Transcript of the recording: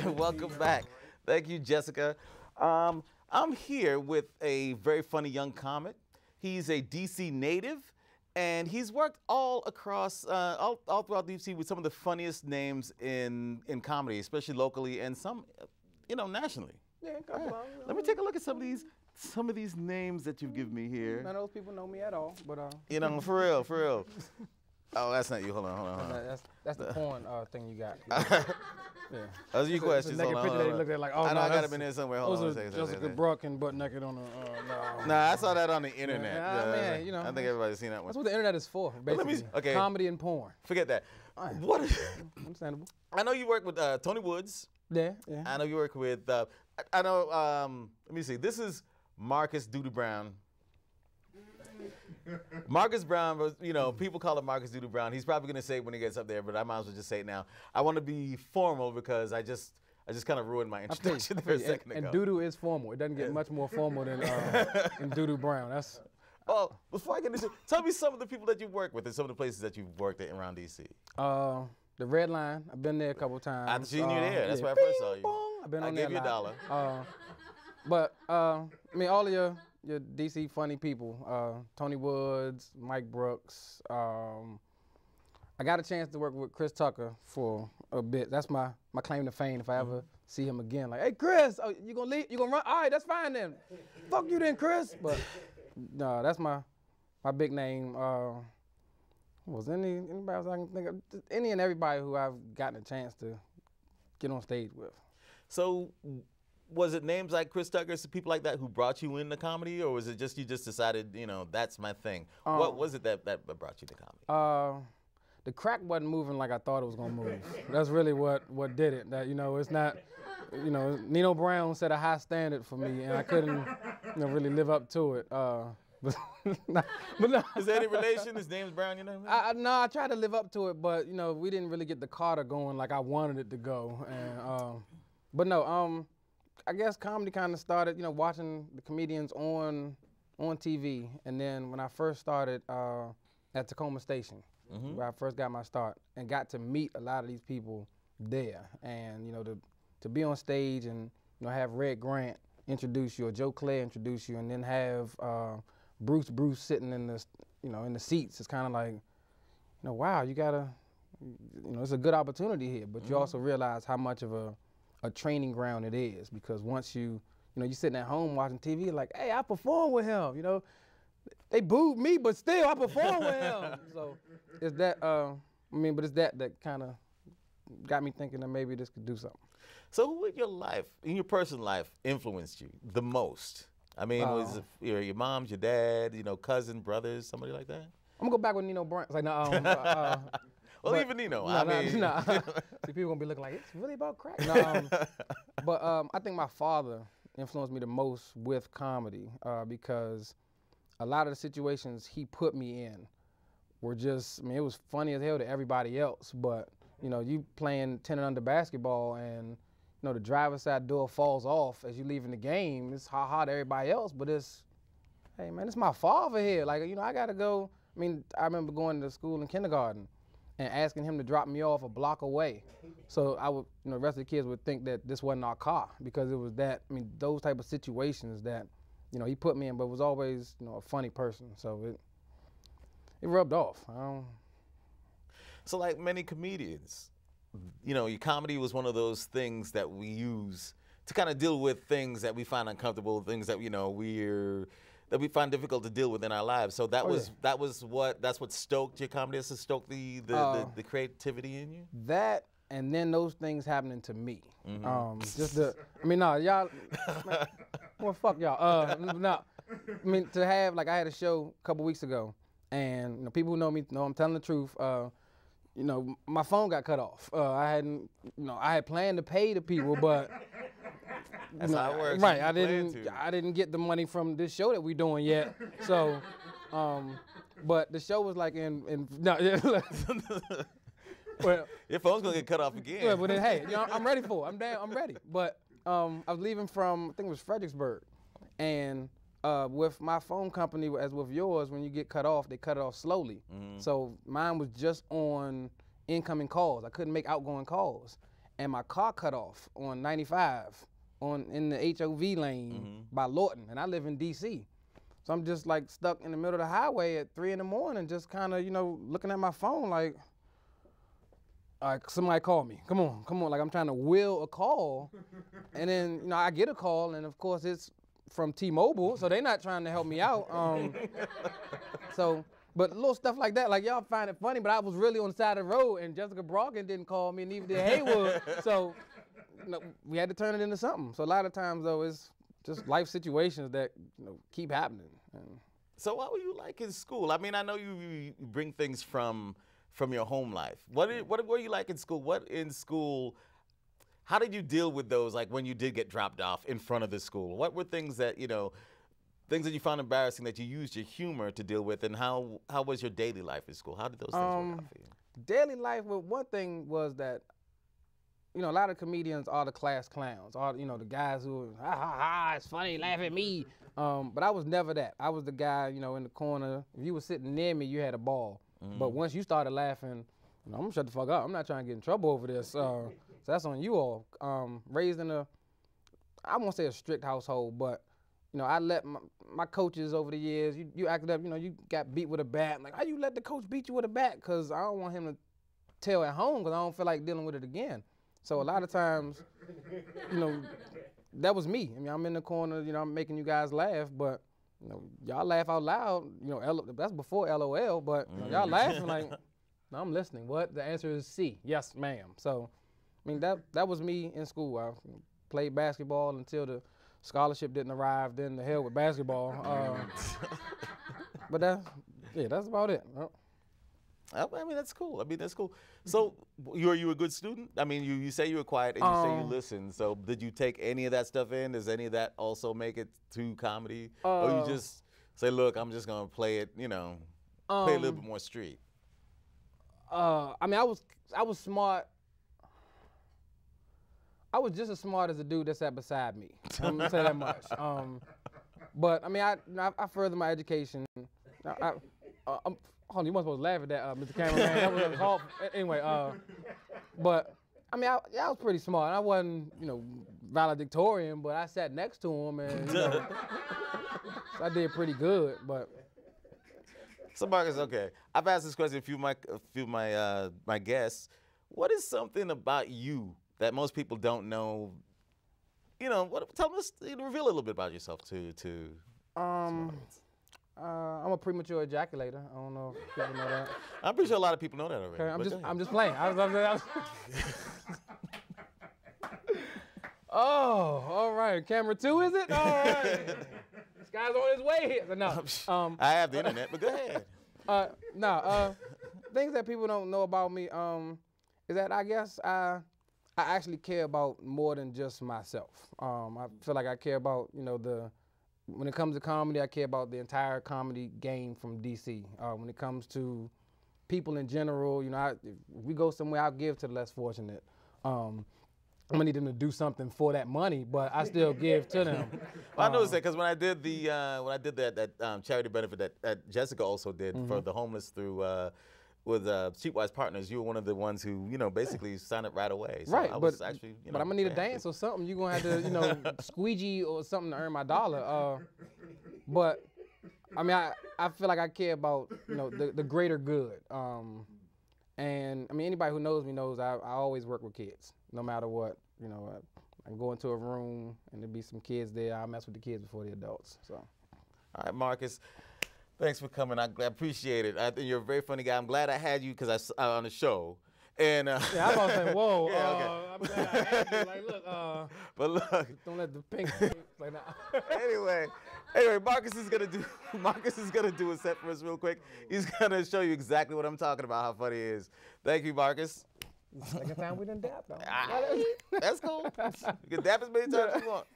Welcome back. Thank you, Jessica. I'm here with a very funny young comic. He's a DC native, and he's worked all across, all throughout DC with some of the funniest names in comedy, especially locally and some, nationally. Yeah, a couple of them. Let me take a look at some of these names that you've given me here. None of those people know me at all, but for real. Oh, that's not you. Hold on. That's the porn thing you got. Yeah. Those are your questions. Naked picture they looked at like, oh, I know no, I got him in there somewhere. Hold on. Jessica Bruck and butt naked on the. Nah, I saw that on the internet. Yeah, I think everybody's seen that one. That's what the internet is for, basically. Okay. Comedy and porn. Forget that. Right. What is? Understandable. I know you work with Tony Woods. Yeah. I know you work with. I know. Let me see. This is Marcu Doodoo Brown. Marcus Brown was, people call him Marcu Doodoo Brown. He's probably gonna say it when he gets up there, but I might as well just say it now. I want to be formal because I just kind of ruined my introduction there a second ago. And Doodoo is formal. It doesn't get much more formal than Doodoo Brown. That's. Well, before I get into, tell me some of the people that you work with and some of the places that you've worked at around DC. The Red Line. I've been there a couple times. I've seen you there. That's where I first saw you. Bong. I've been on there. I gave you $1. But all of your DC funny people, Tony Woods, Mike Brooks. I got a chance to work with Chris Tucker for a bit. That's my claim to fame. If I ever see him again, like, hey Chris, oh, you gonna leave? You gonna run? All right, that's fine then. Fuck you then, Chris. But no, that's my big name. Was anybody else I can think of? Just any and everybody who I've gotten a chance to get on stage with. So, was it names like Chris Tucker, people like that, who brought you into comedy, or was it just you just decided, that's my thing? What was it that brought you to comedy? The crack wasn't moving like I thought it was gonna move. That's really what did it. That it's not, Nino Brown set a high standard for me, and I couldn't, really live up to it. But no. Is there any relation? His name's Brown, No, I tried to live up to it, but we didn't really get the Carter going like I wanted it to go. And but no, I guess comedy kind of started, watching the comedians on TV, and then when I first started at Tacoma Station, where I first got my start, and got to meet a lot of these people there, and to be on stage and have Red Grant introduce you or Joe Clare introduce you, and then have Bruce sitting in the in the seats. It's kind of like, wow, you gotta, it's a good opportunity here, but you also realize how much of a training ground it is, because once you're sitting at home watching TV, like, hey, I performed with him, they booed me, but still I performed with him. So it's that, but it's that kind of got me thinking that maybe this could do something. So who in your personal life, influenced you the most? I mean, was it your moms, your dad, cousin, brothers, somebody like that? I'm gonna go back with Nino Brown. It's like, no, well, even Nino. See, people gonna be looking like, it's really about crack. No, but I think my father influenced me the most with comedy because a lot of the situations he put me in were just, it was funny as hell to everybody else, but you playing 10 and under basketball, and the driver's side door falls off as you leaving the game. It's ha-ha to everybody else, but it's, hey man, it's my father here. Like, I gotta go. I remember going to school in kindergarten and asking him to drop me off a block away. So I would, the rest of the kids would think that this wasn't our car, because it was that, those type of situations that, he put me in, but was always, a funny person. So it rubbed off. So like many comedians, your comedy was one of those things that we use to kind of deal with things that we find uncomfortable, things that, that we find difficult to deal with in our lives. So that's what stoked your comedy, that's what stoked the creativity in you? That, and then those things happening to me. Y'all, well, fuck y'all. To have, like, I had a show a couple weeks ago, and people who know me know I'm telling the truth. My phone got cut off. I had planned to pay the people, but that's how it works. Right, I didn't get the money from this show that we're doing yet. So, but the show was like well, your phone's gonna get cut off again. Yeah, but then, hey, I'm ready for it. I'm ready. But I was leaving from, I think it was Fredericksburg, and with my phone company, as with yours, when you get cut off, they cut it off slowly. So mine was just on incoming calls. I couldn't make outgoing calls. and my car cut off on 95 in the HOV lane by Lawton, and I live in DC. So I'm just like stuck in the middle of the highway at 3 in the morning, just kind of, you know, looking at my phone like, all right, somebody call me. Come on. Like I'm trying to will a call. And then, you know, I get a call, and of course it's from T-Mobile, so they're not trying to help me out. But little stuff like that, like y'all find it funny, but I was really on the side of the road, and Jessica Brogan didn't call me, and neither did Haywood. So, you know, we had to turn it into something. So a lot of times, though, it's just life situations that, you know, keep happening. So what were you like in school? I mean, I know you bring things from your home life. What were you like in school? How did you deal with those, like when you did get dropped off in front of the school? What were things that, you know, things that you found embarrassing that you used your humor to deal with, and how was your daily life in school? How did those things work out for you? Daily life, well, one thing was that, you know, a lot of comedians are the class clowns, you know, the guys who, ha ha ha, it's funny, laugh at me. But I was never that. I was the guy, you know, in the corner. If you were sitting near me, you had a ball. But once you started laughing, you know, I'm gonna shut the fuck up. I'm not trying to get in trouble over this. So that's on you all. Raised in I won't say a strict household, but, you know, I let my coaches over the years, you acted up, you know, you got beat with a bat. I'm like, how you let the coach beat you with a bat? Because I don't want him to tell at home, because I don't feel like dealing with it again. So a lot of times, you know, that was me. I mean, I'm in the corner, you know, I'm making you guys laugh, but, you know, y'all laugh out loud. You know, that's before LOL, but you know, y'all laughing like, no, I'm listening. What? The answer is C. Yes, ma'am. So, I mean, that was me in school. I played basketball until the scholarship didn't arrive. Then the hell with basketball. But that's about it. I mean, that's cool. So, were you a good student? I mean, you say you were quiet and you say you listened. So, did you take any of that stuff in? Does any of that also make it to comedy? Or you just say, look, I'm just going to play it, you know, play a little bit more street? I mean, I was smart. I was just as smart as the dude that sat beside me. I'm going to say that much. But, I mean, I furthered my education. Hold on, you weren't supposed to laugh at that, Mr. Cameraman. That was hard. Anyway, but I mean, I was pretty smart. I wasn't, you know, valedictorian, but I sat next to him, and you know, so I did pretty good. But so Marcus, okay, I've asked this question to a few of my guests. What is something about you that most people don't know? You know, tell us, reveal a little bit about yourself to I'm a premature ejaculator. I don't know if people know that. I'm pretty sure a lot of people know that already. Okay, I'm just playing. Oh, all right. Camera 2, is it? All right. This guy's on his way here. No. I have the internet, but go ahead. Things that people don't know about me is that I guess I actually care about more than just myself. I feel like I care about, you know, when it comes to comedy, I care about the entire comedy game from DC. When it comes to people in general, you know, if we go somewhere, I'll give to the less fortunate. I'm gonna need them to do something for that money, but I still give to them. Well, I noticed that because when I did that charity benefit that Jessica also did for the homeless with Streetwise Partners, you were one of the ones who, you know, basically signed up right away. So right, I was actually, you know, but I'm gonna need a dance or something. You're gonna have to, you know, squeegee or something to earn my dollar. But I mean, I feel like I care about, you know, the greater good. And I mean, anybody who knows me knows I always work with kids, no matter what. You know, I can go into a room and there'll be some kids there. I'll mess with the kids before the adults. So, all right, Marcus. Thanks for coming. I appreciate it. I think you're a very funny guy. I'm glad I had you because on the show. And yeah, I was gonna say, whoa. Yeah, okay. I'm glad I had you. Like, look. But look. Don't let the pink like that. Anyway, Marcus is gonna do a set for us real quick. He's gonna show you exactly what I'm talking about, how funny he is. Thank you, Marcus. Second time we done dapped. That's cool. You can dap as many times as you want.